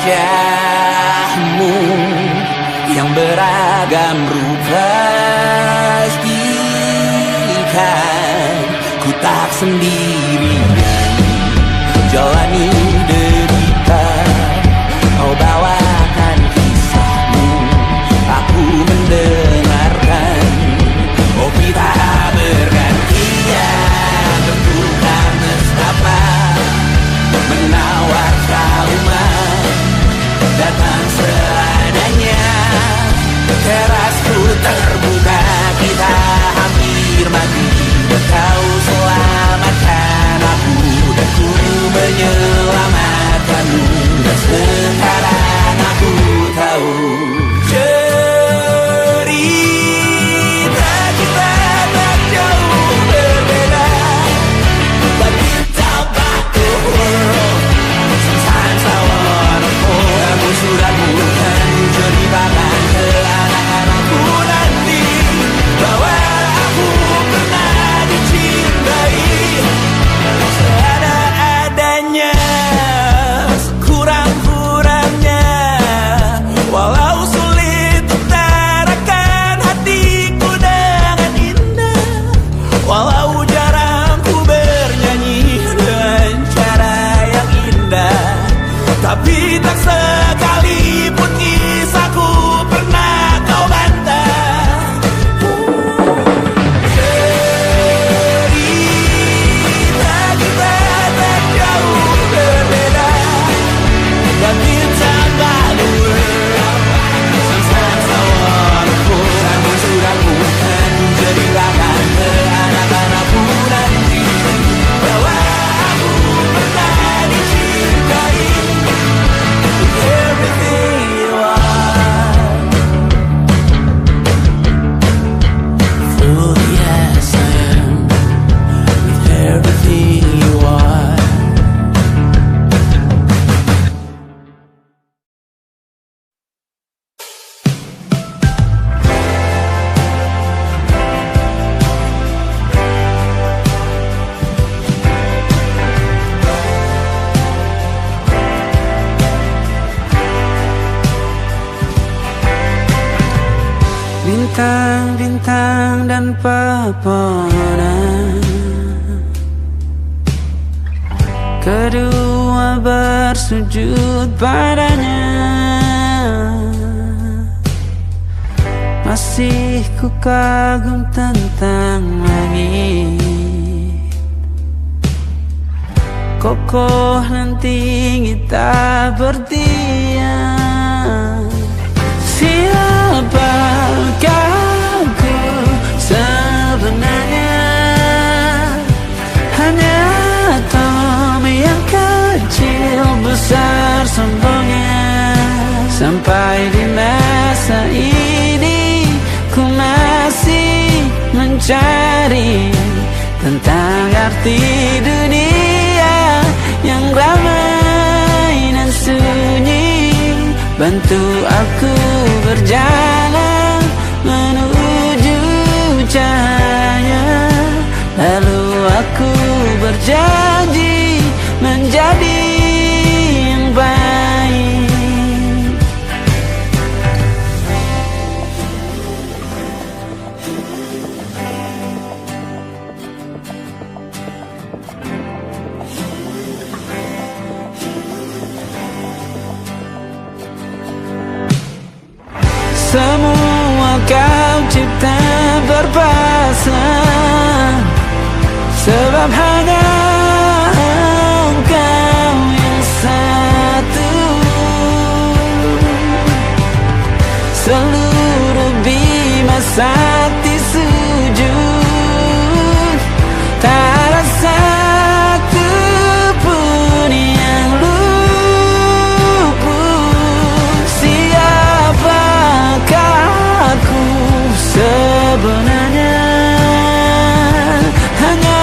Speaker 3: Wajahmu yang beragam rupa pastikan ku tak sendirian jalani derita. Kau bawakan kisahmu, aku mendengarkan. Oh kita bergantian bentukan nestapa, menawar trauma, datang seadanya. Terasku terbuka, kita hampir mati, dan kau selamatkan aku, dan ku menyelamatkanmu. Dan sekarang aku tahu cerita kita tak jauh berbeda. But it's about the world, sometimes I wanna fall. Kamu sudah bukan ceritakan ke anak-anakku nanti bahwa aku pernah dicintai seada-adanya, sekurang-kurangnya. Walau sulit utarakan hatiku dengan indah, walau jarang ku bernyanyi dengan cara yang indah, tapi tak sekalipun kisahku pernah kau bantah. Cerita kita tak jauh berbeda, but it's about the world, sometimes I wanna fall. Kamu sudah bukan ceritakan ke anak-anakku nanti bahwa aku pernah dicintai with everything you are. For yes I am with everything you are.
Speaker 2: Bintang-bintang dan pepohonan, kedua bersujud padanya. Masih ku kagum tentang langit, kokoh dan tinggi tak berdiam. Siapakah aku sebenarnya? Hanya Tom yang kecil besar sombongnya. Sampai di masa ini ku masih mencari tentang arti dunia yang ramai dan sunyi. Bantu aku berjalan menuju cahaya, lalu aku berjanji menjadi yang baik. Semua
Speaker 3: sebab hanya engkau yang satu. Seluruh bima sakti sujud, tak ada satu pun yang luput. Siapakah aku sebenarnya? Hanya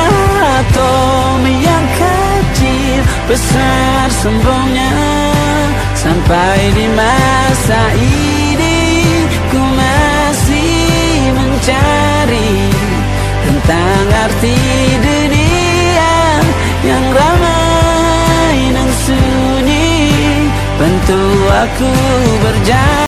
Speaker 3: atom yang kecil, besar sombongnya. Sampai di masa ini ku masih mencari tentang arti dunia yang ramai dan sunyi. Bantu aku berjalan